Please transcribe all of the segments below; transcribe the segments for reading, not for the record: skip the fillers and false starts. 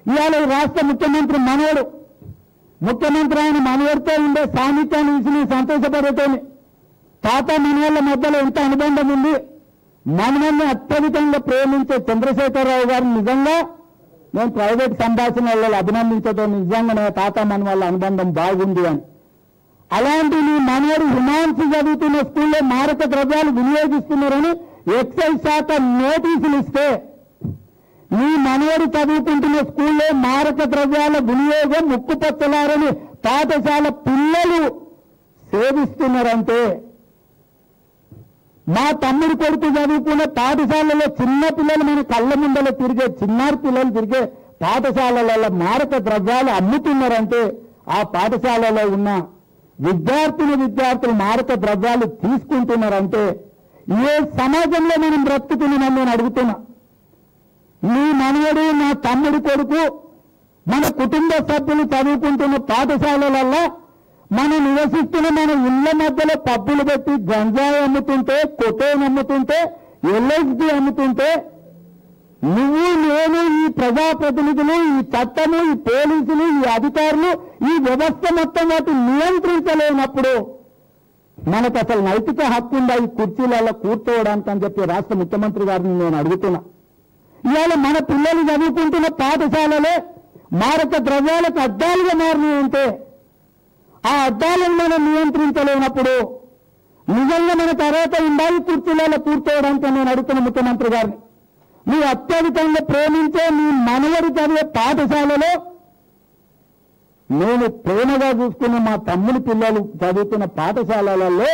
ఇవాళ ఈ రాష్ట్ర ముఖ్యమంత్రి మనవడు, ముఖ్యమంత్రి ఆయన మనవడితో ఉండే సాన్నిధ్యాన్ని చూసి సంతోషపడేటోని. తాత మనవళ్ళ మధ్యలో ఎంత అనుబంధం ఉంది. మనవల్ని అత్యధికంగా ప్రేమించే చంద్రశేఖరరావు గారు నిజంగా నేను ప్రైవేట్ సంభాషణలలో అభినందించడం, నిజంగా తాత మనవళ్ళ అనుబంధం బాగుంది అని. అలాంటి నీ మనవడు హిమాంశు చదువుతున్న స్కూల్లో మారక ద్రవ్యాలు వినియోగిస్తున్నారని ఎక్సైజ్ శాఖ నోటీసులు ఇస్తే, నీ మనవడు చదువుకుంటున్న స్కూల్లో మారక ద్రవ్యాల వినియోగం ముక్కుపచ్చలారని పాఠశాల పిల్లలు సేవిస్తున్నారంటే, మా తమ్ముడు కొడుకు చదువుకున్న పాఠశాలలో చిన్న పిల్లలు మన కళ్ళ ముందర తిరిగే చిన్నారి పిల్లలు తిరిగే పాఠశాలలలో మారక ద్రవ్యాలు అమ్ముతున్నారంటే, ఆ పాఠశాలలో ఉన్న విద్యార్థులు మారక ద్రవ్యాలు తీసుకుంటున్నారంటే ఏ సమాజంలో మనం బ్రతుకుతున్నామని నేను అడుగుతున్నా. నీ మనవడు, నా తమ్ముడు కొడుకు, మన కుటుంబ సభ్యులు చదువుకుంటున్న పాఠశాలలలో మనం నివసిస్తున్న మన ఇళ్ల మధ్యలో పబ్బులు పెట్టి గంజాయి అమ్ముతుంటే, కొటైన్ అమ్ముతుంటే, ఎల్ఎస్డి అమ్ముతుంటే, నువ్వు నేను ఈ ప్రజాప్రతినిధులు, ఈ చట్టము, ఈ పోలీసులు, ఈ అధికారులు, ఈ వ్యవస్థ మొత్తం వాటి నియంత్రించలేనప్పుడు మనకు అసలు నైతిక హక్కు ఉందా ఈ కుర్చీలలో కూర్చోవడానికి అని చెప్పి రాష్ట్ర ముఖ్యమంత్రి గారిని నేను అడుగుతున్నా. ఇవాళ మన పిల్లలు చదువుకుంటున్న పాఠశాలలే మారక ద్రవ్యాలకు అడ్డాలుగా మారినాయంటే, ఆ అడ్డాలను మనం నియంత్రించలేనప్పుడు నిజంగా మనకు అర్హత ఉందా ఈ కుర్చీలలో కూర్చోవడానికి నేను అడుగుతున్న ముఖ్యమంత్రి గారిని. నువ్వు అత్యధికంగా ప్రేమించే నీ మనవడు చదివే పాఠశాలలో, నేను ప్రేమగా చూసుకున్న మా తమ్ముడి పిల్లలు చదువుతున్న పాఠశాలలలో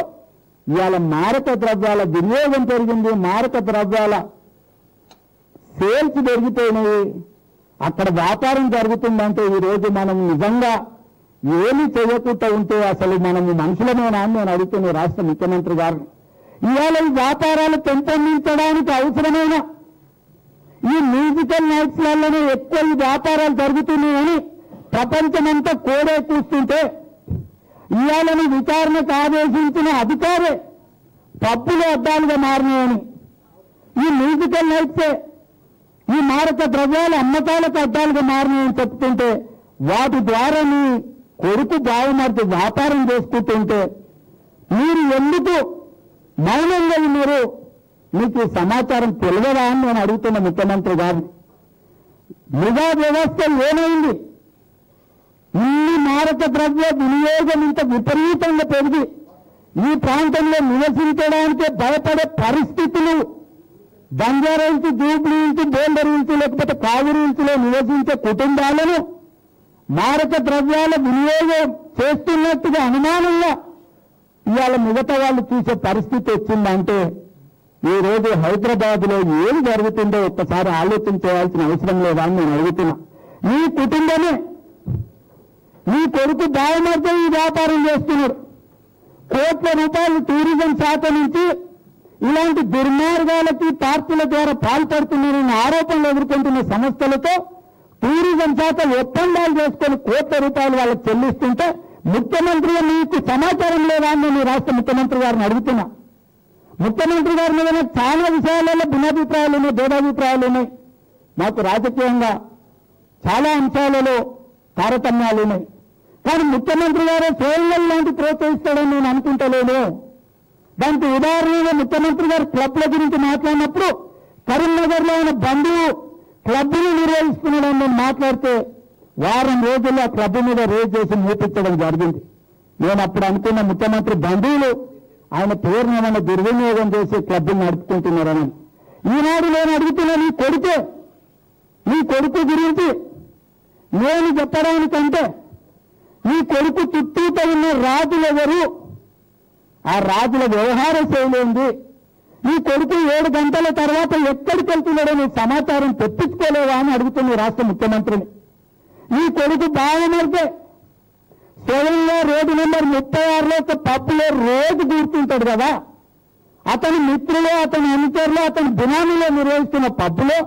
ఇవాళ మారక ద్రవ్యాల వినియోగం పెరిగింది, మారక ద్రవ్యాల సేల్స్ పెరిగిపోయినాయి, అక్కడ వ్యాపారం జరుగుతుందంటే ఈరోజు మనం నిజంగా ఏమి చేయకుండా ఉంటే అసలు మనము మనుషులమేనా అని నేను అడుగుతున్న రాష్ట్ర ముఖ్యమంత్రి గారిని. ఇవాళ ఈ వ్యాపారాలు పెంపొందించడానికి అవసరమైన ఈ మ్యూజికల్ నైట్స్లలోనే ఎక్కువ ఈ వ్యాపారాలు జరుగుతున్నాయని ప్రపంచమంతా కోడే కూస్తుంటే, ఇవాళని విచారణకు ఆదేశించిన అధికారే పబ్బులు అడ్డాలుగా మారినాయని, ఈ మ్యూజికల్ నైట్సే ఈ మారక ద్రవ్యాల అమ్మకాలకు అడ్డాలుగా మారినాయని చెప్తుంటే, వాటి ద్వారా నీ కొడుకు బావమరిది వ్యాపారం చేసుకుంటుంటే మీరు ఎందుకు మౌనంగా ఉన్నారు? మీకు సమాచారం తెలియదా అని నేను అడుగుతున్న ముఖ్యమంత్రి గారిని. నిఘా వ్యవస్థ ఏమైంది? ఇన్ని మారక ద్రవ్య వినియోగం ఇంత విపరీతంగా పెరిగి ఈ ప్రాంతంలో నివసించడానికే భయపడే పరిస్థితులు, Banjara hills, Jubilee hills, bolder hills లేకపోతే కావేరీ హిల్స్ లో నివసించే కుటుంబాలను మారక ద్రవ్యాల వినియోగం చేస్తున్నట్టుగా అనుమానంగా ఇవాళ మిగతా వాళ్ళు చూసే పరిస్థితి వచ్చిందంటే, ఈ రోజు హైదరాబాద్ లో ఏం జరుగుతుందో ఒక్కసారి ఆలోచన చేయాల్సిన అవసరం లేదా అని నేను అడుగుతున్నా. నీ కుటుంబమే, నీ కొడుకు బావమరితో ఈ వ్యాపారం చేస్తున్నాడు. కోట్ల రూపాయలు టూరిజం శాఖ నుంచి ఇలాంటి దుర్మార్గాలకి పార్టీల ద్వారా పాల్పడుతున్నారన్న ఆరోపణలు ఎదుర్కొంటున్న సంస్థలతో టూరిజం శాఖ ఒప్పందాలు చేసుకొని కోట్ల రూపాయలు వాళ్ళకి చెల్లిస్తుంటే ముఖ్యమంత్రిగా మీకు సమాచారం లేదా అని నేను రాష్ట్ర ముఖ్యమంత్రి గారిని అడుగుతున్నా. ముఖ్యమంత్రి గారి మీద చాలా విషయాలలో భిన్నాభిప్రాయాలు ఉన్నాయి, భేదాభిప్రాయాలు ఉన్నాయి. నాకు రాజకీయంగా చాలా అంశాలలో తారతమ్యాలు ఉన్నాయి. కానీ ముఖ్యమంత్రి గారే స్వయంగా లాంటి ప్రోత్సహిస్తాడని నేను అనుకుంటలేను. దానికి ఉదాహరణగా ముఖ్యమంత్రి గారు క్లబ్ల గురించి మాట్లాడినప్పుడు కరీంనగర్ లో ఆయన బంధువు క్లబ్ను నిర్వహిస్తున్నాడని నేను మాట్లాడితే వారం రోజుల్లో ఆ క్లబ్ మీద రేజ్ చేసి మూపించడం జరిగింది. నేను అప్పుడు అనుకున్న ముఖ్యమంత్రి బంధువులు ఆయన పేరును ఏమైనా దుర్వినియోగం చేసి క్లబ్ను నడుపుకుంటున్నారని. ఈనాడు నేను అడుగుతున్నా, నీ కొడుకు గురించి నేను చెప్పడానికంటే నీ కొడుకు చుట్టూతో ఉన్న రాజులు ఎవరు, ఆ రాజుల వ్యవహార శైలి ఏంది, నీ కొడుకు 7 గంటల తర్వాత ఎక్కడికి వెళ్తున్నాడో నీ సమాచారం తెప్పించుకోలేవా అని అడుగుతున్న రాష్ట్ర ముఖ్యమంత్రిని. నీ కొడుకు బావమరిదే స్వయంగా రోడ్డు నెంబర్ 36లో ఒక పబ్బులో రోజు కూర్చుంటాడు కదా, అతని మిత్రులు, అతని అనుచరులు, అతని బినామీలో నిర్వహిస్తున్న పబ్బులో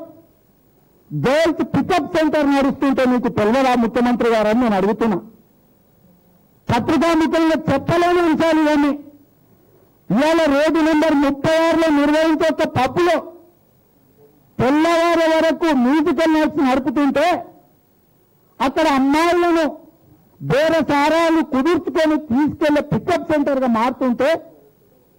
గర్ల్స్ పికప్ సెంటర్ నడుస్తుంటే నీకు తెలియదా ముఖ్యమంత్రి గారని నేను అడుగుతున్నా. పత్రికాముఖంగా చెప్పలేని అంశాలు ఇవన్నీ. ఇవాళ రోడ్డు నెంబర్ 36లో నిర్వహించే ఒక పబ్బులో తెల్లవారి వరకు మ్యూజికల్ నైట్స్ నడుపుతుంటే అక్కడ అమ్మాయిలను బేరసారాలు కుదుర్చుకొని తీసుకెళ్లే పికప్ సెంటర్ గా మారుతుంటే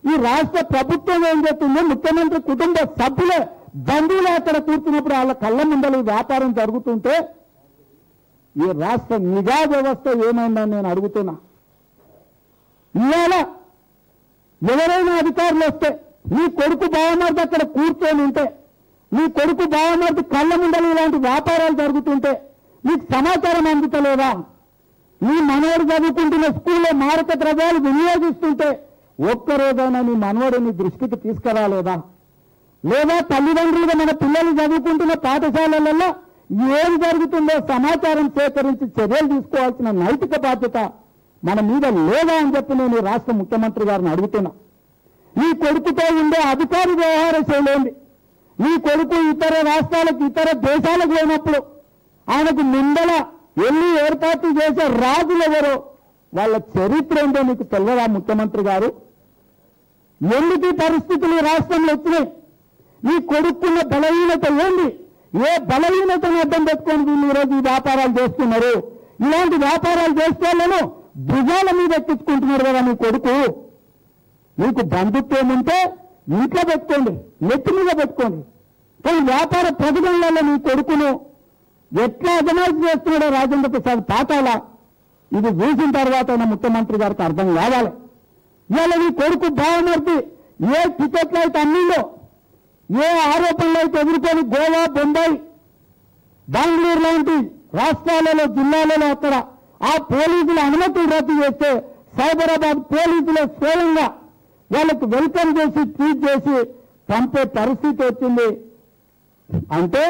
ఈ రాష్ట్ర ప్రభుత్వం ఏం చేస్తుందో ముఖ్యమంత్రి కుటుంబ సభ్యులే బంధువులు అక్కడ కూర్చున్నప్పుడు వాళ్ళ కళ్ళ ముందలు వ్యాపారం జరుగుతుంటే ఈ రాష్ట్ర నిఘా వ్యవస్థ ఏమైందని నేను అడుగుతున్నా. ఇవాళ ఎవరైనా అధికారులు వస్తే నీ కొడుకు బావమరిది అక్కడ కూర్చొని ఉంటే, నీ కొడుకు బావమరిది కళ్ళ ముందలు ఇలాంటి వ్యాపారాలు జరుగుతుంటే నీకు సమాచారం అందుతలేదా? నీ మనవడు చదువుకుంటున్న స్కూల్లో మారక ద్రవ్యాలు వినియోగిస్తుంటే ఒక్కరోజైనా నీ మనవడు నీ దృష్టికి తీసుకురాలేదా? లేదా తల్లిదండ్రులుగా మన పిల్లలు చదువుకుంటున్న పాఠశాలలలో ఏం జరుగుతుందో సమాచారం సేకరించి చర్యలు తీసుకోవాల్సిన నైతిక బాధ్యత మన మీద లేదా అని చెప్పి నేను రాష్ట్ర ముఖ్యమంత్రి గారిని అడుగుతున్నా. నీ కొడుకుతో ఉండే అధికారి వ్యవహార శైలి ఏంది? నీ కొడుకు ఇతర రాష్ట్రాలకు ఇతర దేశాలకు పోయినప్పుడు ఆయనకు ముందల ఎన్ని ఏర్పాట్లు చేసే రాజులెవరో వాళ్ళ చరిత్ర ఏంటో నీకు తెలియదా ముఖ్యమంత్రి గారు? ఎందుకు ఈ పరిస్థితులు రాష్ట్రంలో వచ్చినాయి? నీ కొడుకున్న బలహీనత ఏంది? ఏ బలహీనతను అడ్డం పెట్టుకొని వీళ్ళు ఈరోజు ఈ వ్యాపారాలు చేస్తున్నారు? ఇలాంటి వ్యాపారాలు చేస్తే వాళ్ళను భుజాల మీద ఎక్కించుకుంటున్నారు కదా నీ కొడుకు. నీకు బంధుత్వం ఉంటే ఇంట్లో పెట్టుకోండి, నెత్తి మీద పెట్టుకోండి. కానీ వ్యాపార ప్రతిభలలో నీ కొడుకును ఎట్లా అజమాయిషి చేస్తున్నాడో రాజేంద్ర ప్రసాద్ పాఠాల ఇది చూసిన తర్వాత ముఖ్యమంత్రి గారికి అర్థం కావాలి. ఇవాళ నీ కొడుకు బావమర్తి ఏ టికెట్లు అయితే అన్నిందో, ఏ ఆరోపణలు అయితే ఎదుర్కొని గోవా, బొంబాయి, బెంగళూరు లాంటి రాష్ట్రాలలో జిల్లాలలో అక్కడ ఆ పోలీసుల అనుమతులు రద్దు చేస్తే సైబరాబాద్ పోలీసులు స్వయంగా వాళ్ళకు వెల్కమ్ చేసి ట్వీట్ చేసి పంపే పరిస్థితి వచ్చింది. అంటే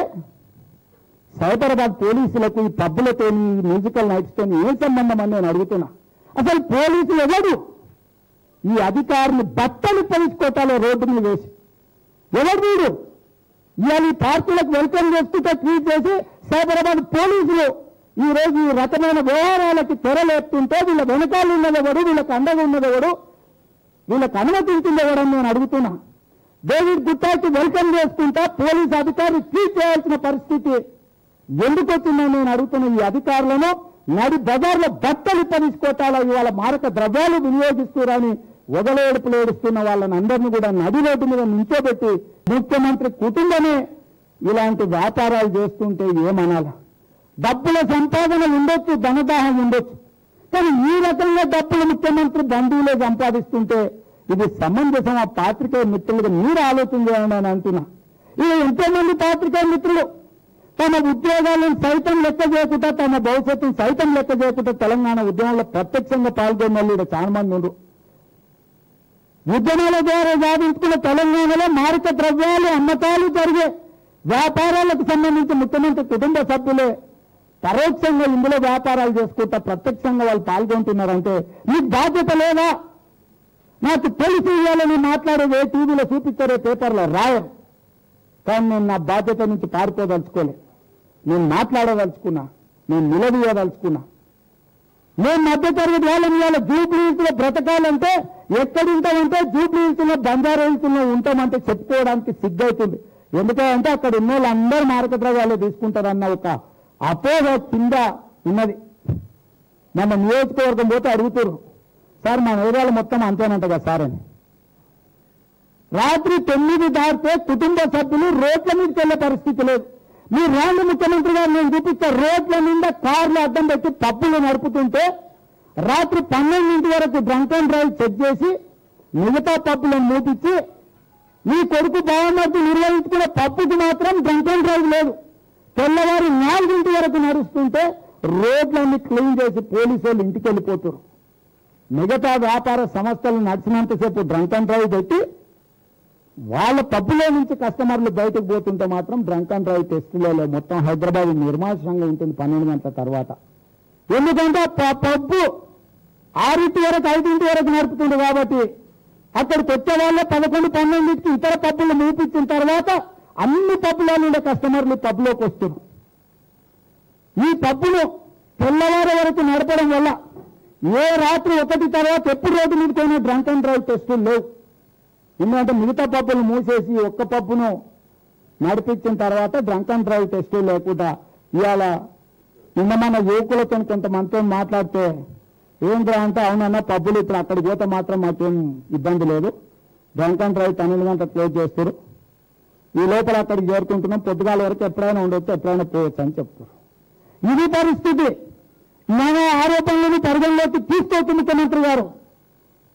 సైబరాబాద్ పోలీసులకు ఈ పబ్బులతో మ్యూజికల్ నైట్స్తో ఏం సంబంధం అని నేను అడుగుతున్నా. అసలు పోలీసులు ఎవరు? ఈ అధికారులు బట్టలు పలుచుకోటాలో రోడ్డు మీద వేసి ఎవరు వీడు? ఇవాళ ఈ పార్కులకు వెల్కమ్ చేసుకుంటే ట్వీట్ చేసి సైబరాబాద్ పోలీసులు ఈ రోజు ఈ రకమైన వ్యవహారాలకి తెరలేపుతుంటే వీళ్ళ వెనకాల ఉన్నదెవడు? వీళ్ళకి అండగా ఉన్నదెవడు? వీళ్ళకి అనుమతించిందెవడని నేను అడుగుతున్నా. డేవిడ్ గుట్టాకి వెల్కమ్ చేసుకుంటా పోలీసు అధికారులు ట్వీట్ చేయాల్సిన పరిస్థితి ఎందుకు వచ్చిందని నేను అడుగుతున్నా. ఈ అధికారులను నడి బజార్లో బట్టలు పనిసుకోటాలా ఇవాళ మారక ద్రవ్యాలు వినియోగిస్తున్నారని వదలేడుపులు ఏడుస్తున్న వాళ్ళని అందరినీ కూడా నడి రోడ్డు మీద నించోబెట్టి ముఖ్యమంత్రి కుటుంబమే ఇలాంటి వ్యాపారాలు చేస్తుంటే ఏమనాలా? డబ్బుల సంపాదన ఉండొచ్చు, ధనదాహం ఉండొచ్చు, కానీ ఈ రకంగా డబ్బులు ముఖ్యమంత్రి బంధువులే సంపాదిస్తుంటే ఇది సమంజసం? ఆ పాత్రికేయ మిత్రులుగా మీరు ఆలోచన చేయండి అని అంటున్నా. ఇది ఎంతోమంది పాత్రికేయ మిత్రులు తమ ఉద్యోగాలను సైతం లెక్క చేయకుండా, తమ భవిష్యత్తును సైతం లెక్క చేయకుండా తెలంగాణ ఉద్యమంలో ప్రత్యక్షంగా పాల్గొన్న వాళ్ళు చాలా మంది ఉన్నారు. ఉద్యమాల ద్వారా సాధించుకున్న తెలంగాణలో మారక ద్రవ్యాలు అమ్మకాలు జరిగే వ్యాపారాలకు సంబంధించి ముఖ్యమంత్రి కుటుంబ సభ్యులే పరోక్షంగా ఇందులో వ్యాపారాలు చేసుకుంటా ప్రత్యక్షంగా వాళ్ళు పాల్గొంటున్నారంటే మీకు బాధ్యత లేదా? నాకు తెలిసి ఇవ్వాలని మాట్లాడేది టీవీలో చూపించారే, పేపర్లో రాయరు. కానీ నేను నా బాధ్యత నుంచి పారిపోదలుచుకోలే. నేను మాట్లాడదలుచుకున్నా, నేను నిలదీయదలుచుకున్నా. నేను మధ్యతరగతి వాళ్ళని ఇవాళ జూబ్లీహిల్స్లో బ్రతకాలంటే ఎక్కడుంటామంటే జూబ్లీహిల్స్లో బంజారాహిల్స్లో ఉంటామంటే చెప్పుకోవడానికి సిగ్గవుతుంది. ఎందుకంటే అక్కడ ఉన్న వాళ్ళందరూ మారక ద్రవ్యాలు తీసుకుంటారన్న ఒక అపోహ కింద ఉన్నది. మన నియోజకవర్గం పోతే అడుగుతారు, సార్ మన ఏరియాలో మొత్తం అంతేనంట కదా సార్ అని. రాత్రి 9 దాటితే కుటుంబ సభ్యులు రోడ్ల మీదకి వెళ్లే పరిస్థితి లేదు. మీరు రాండి ముఖ్యమంత్రి గారు, నేను చూపిస్తే రోడ్ల నిండా కార్లు అడ్డం పెట్టి పబ్బులు నడుపుతుంటే రాత్రి 12 వరకు డ్రంక్ అండ్ డ్రైవ్ చెక్ చేసి మిగతా పబ్బులను మూపించి మీ కొడుకు బావమర్ది నిర్వహించుకునే పబ్బుకి మాత్రం డ్రంక్ అండ్ డ్రైవ్ లేదు. తెల్లవారు 4 వరకు నడుస్తుంటే రోడ్లన్నీ క్లీన్ చేసి పోలీసు వాళ్ళు ఇంటికి వెళ్ళిపోతారు. మిగతా వ్యాపార సంస్థలు నడిచినంతసేపు డ్రంక్ అండ్ డ్రైవ్ పెట్టి వాళ్ళ పబ్బులో నుంచి కస్టమర్లు బయటకు పోతుంటే మాత్రం డ్రంక్ అండ్ డ్రైవ్ టెస్టులో మొత్తం హైదరాబాద్ నిర్మానుషంగా ఉంటుంది 12 గంటల తర్వాత. ఎందుకంటే పబ్బు 6 వరకు 5 వరకు నడుపుతుంది కాబట్టి అక్కడికి వచ్చే వాళ్ళే 11, 12కి ఇతర పబ్బులు మూపించిన తర్వాత అన్ని పబ్బుల నుండి కస్టమర్లు పబ్లోకి వస్తున్నారు. ఈ పబ్బులు తెల్లవారు వరకు నడపడం వల్ల ఏ రాత్రి 1 తర్వాత ఎప్పుడు రోడ్డు మీదకైనా డ్రంక్ అండ్ డ్రైవ్ టెస్టులు లేవు. ఎందుకంటే మిగతా పబ్బులు మూసేసి ఒక్క పబ్బును నడిపించిన తర్వాత డ్రంక్ అండ్ డ్రైవ్ టెస్టులు లేకుండా ఇవాళ నిన్న మన యువకులతో కొంతమందితో మాట్లాడితే ఏంద్రా అంటే అవునన్నా పబ్బులు ఇప్పుడు అక్కడికి పోతే మాత్రం మాకేం ఇబ్బంది లేదు, డ్రంక్ అండ్ డ్రైవ్ 12 గంటలు క్లోజ్ చేస్తారు, ఈ లోపల అక్కడికి చేరుకుంటున్నాం, పొద్దుగాల వరకు ఎప్పుడైనా ఉండొచ్చు ఎప్పుడైనా పోవచ్చు అని చెప్తారు. ఇది పరిస్థితి. మన ఆరోపణలను పరిగణలోకి తీసుకోవచ్చు ముఖ్యమంత్రి గారు.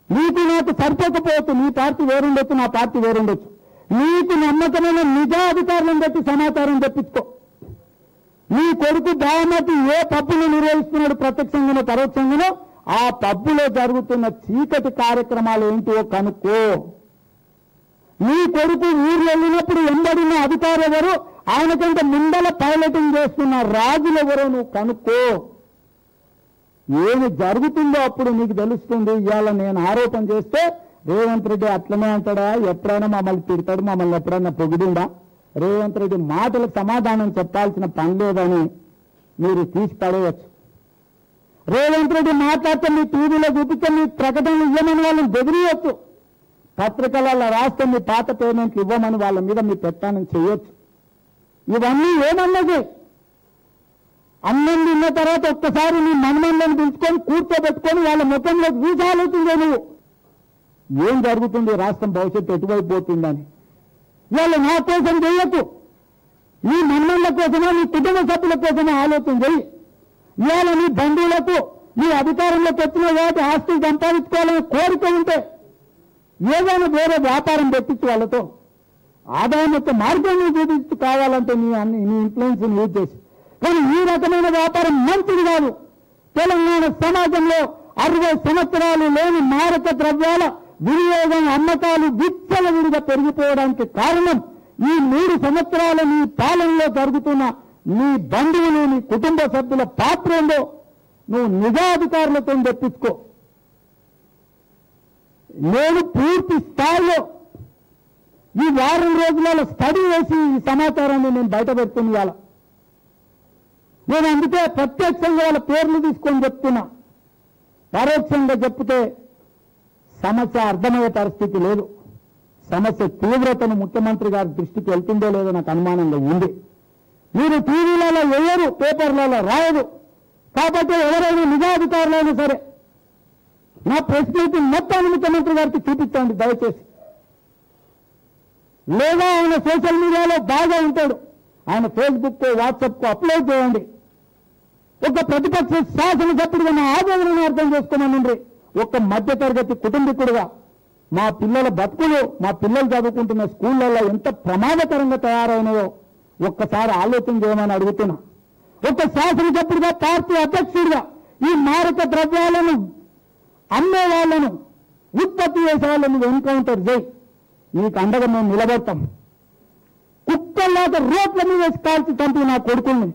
నీకు నాకు సరిపోకపోవచ్చు, నీ పార్టీ వేరుండొచ్చు, నా పార్టీ వేరుండొచ్చు, నీకు నమ్మకమైన నిజాధికారులను పెట్టి సమాచారం తెప్పించుకో. నీ కొడుకు బావమతి ఏ పబ్బులు నిర్వహిస్తున్నాడు ప్రత్యక్షంగానో పరోక్షంగానో, ఆ పబ్బులో జరుగుతున్న చీకటి కార్యక్రమాలు ఏంటో కనుక్కో. నీ కొడుకు ఊర్లో వెళ్ళినప్పుడు ఎంబడిన అధికారులు ఎవరు, ఆయనకంటే ముందల పైలటింగ్ చేస్తున్న రాజులు ఎవరో నువ్వు కనుక్కో. ఏమి జరుగుతుందో అప్పుడు నీకు తెలుస్తుంది. ఇవాళ నేను ఆరోపణ చేస్తే రేవంత్ రెడ్డి అట్లనే అంటాడా, ఎప్పుడైనా మమ్మల్ని తిడతాడు, మమ్మల్ని ఎప్పుడైనా పొగిడిందా, రేవంత్ రెడ్డి మాటలకు సమాధానం చెప్పాల్సిన పని లేదని మీరు తీసి పడేయచ్చు. రేవంత్ రెడ్డి మాట్లాడితే మీ టీవీలో చూపిస్తే మీ ప్రకటనలు ఇవ్వమని వాళ్ళని బెదిరియొచ్చు, పత్రికలలో రాస్తే మీ పాత పేమెంట్లు ఇవ్వమని వాళ్ళ మీద మీ పెత్తనం చేయొచ్చు. ఇవన్నీ ఏమన్నది? అన్నం తిన్న తర్వాత ఒక్కసారి నీ మనమన్లను పిలుచుకొని కూర్చోబెట్టుకొని వాళ్ళ ముఖంలోకి చూసి ఆలోచించే నువ్వు ఏం జరుగుతుంది, రాష్ట్రం భవిష్యత్తు ఎటువైపు పోతుందని. ఇవాళ నా కోసం చేయొచ్చు, నీ మనమన్ల కోసమో నీ కుటుంబ సభ్యుల కోసమో ఆలోచన చెయ్యి. ఇవాళ నీ బంధువులకు నీ అధికారంలోకి వచ్చిన కాబట్టి ఆస్తులు సంపాదించుకోవాలని కోరిక ఉంటే ఏదైనా వేరే వ్యాపారం పెట్టించు, వాళ్ళతో ఆదాయం యొక్క మార్గాన్ని చూపించు కావాలంటే నీ ఇన్ఫ్లుయెన్స్ యూజ్ చేసి. కానీ ఈ రకమైన వ్యాపారం మంచిది కాదు. తెలంగాణ సమాజంలో 60 సంవత్సరాలు లేని మారక ద్రవ్యాల వినియోగం అమ్మకాలు విచ్చలవిడిగా పెరిగిపోవడానికి కారణం ఈ 3 సంవత్సరాల నీ పాలనలో జరుగుతున్న నీ బంధువులు నీ కుటుంబ సభ్యుల పాత్ర ఏందో నువ్వు నిజాధికారులతో తెప్పించుకో. నేను పూర్తి స్థాయిలో ఈ వారం రోజులలో స్టడీ చేసి ఈ సమాచారాన్ని నేను బయట పెడుతున్నా. నేను అందుకే ప్రత్యక్షంగా వాళ్ళ పేర్లు తీసుకొని చెప్తున్నా. పరోక్షంగా చెప్తే సమస్య అర్థమయ్యే పరిస్థితి లేదు. సమస్య తీవ్రతను ముఖ్యమంత్రి గారి దృష్టికి వెళ్తుందో లేదో నాకు అనుమానంగా ఉంది. మీరు టీవీలలో వేయరు, పేపర్లలో రాయరు, కాబట్టి ఎవరైనా నిజాధికారులైనా సరే నా ప్రెస్ మీటింగ్ మొత్తాన్ని ముఖ్యమంత్రి గారికి చూపించండి దయచేసి. లేదా ఆయన సోషల్ మీడియాలో బాగా ఉంటాడు, ఆయన ఫేస్బుక్ వాట్సాప్ అప్లోడ్ చేయండి. ఒక ప్రతిపక్ష శాసనసభ్యుడిగా నా ఆవేదనను అర్థం చేసుకోమనండి. ఒక మధ్యతరగతి కుటుంబీకుడుగా మా పిల్లల బతుకులు, మా పిల్లలు చదువుకుంటున్న స్కూళ్లలో ఎంత ప్రమాదకరంగా తయారైనాయో ఒక్కసారి ఆలోచన చేయమని అడుగుతున్నా. ఒక శాసనసభ్యుడిగా, పార్టీ అధ్యక్షుడిగా ఈ మారక ద్రవ్యాలను అమ్మే వాళ్ళను, ఉత్పత్తి చేసే వాళ్ళను ఎన్కౌంటర్ చేయి. నీకు అండగా మేము నిలబడతాం. కుక్కల్లాగా రోడ్ల మీద వేసి కాల్చి చంపి నా కొడుకుల్ని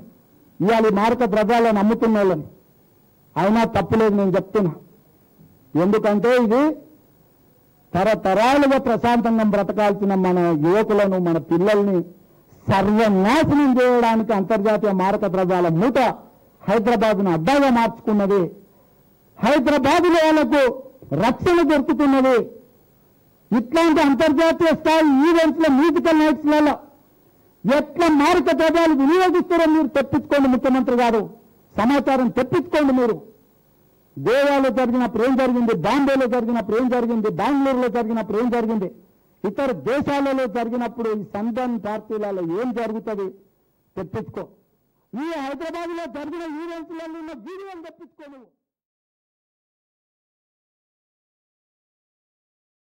ఇవాళ ఈ మారక ద్రవ్యాలను అమ్ముతున్న వాళ్ళని. అయినా తప్పులేదు నేను చెప్తున్నా. ఎందుకంటే ఇది తరతరాలుగా ప్రశాంతంగా బ్రతకాల్సిన మన యువకులను, మన పిల్లల్ని సర్వనాశనం చేయడానికి అంతర్జాతీయ మారక ద్రవ్యాల మూట హైదరాబాద్ను అడ్డాగా మార్చుకున్నది. హైదరాబాద్లో వాళ్ళకు రక్షణ దొరుకుతున్నది. ఇట్లాంటి అంతర్జాతీయ స్థాయి ఈవెంట్ల మ్యూజికల్ నైట్స్లలో ఎట్లా మారక ద్రవ్యాలు వినియోగిస్తారో మీరు తెప్పించుకోండి. ముఖ్యమంత్రి గారు సమాచారం తెప్పించుకోండి. మీరు గోవాలో జరిగినప్పుడు ఏం జరిగింది, బాంబేలో జరిగినప్పుడు ఏం జరిగింది, బెంగళూరులో జరిగినప్పుడు ఏం జరిగింది, ఇతర దేశాలలో జరిగినప్పుడు ఈ సంధాన్ పార్టీలలో ఏం జరుగుతుంది తెప్పించుకో. ఈ హైదరాబాద్లో జరిగిన ఈవెంట్లలో ఉన్న వీడియోలు తెప్పించుకో నువ్వు.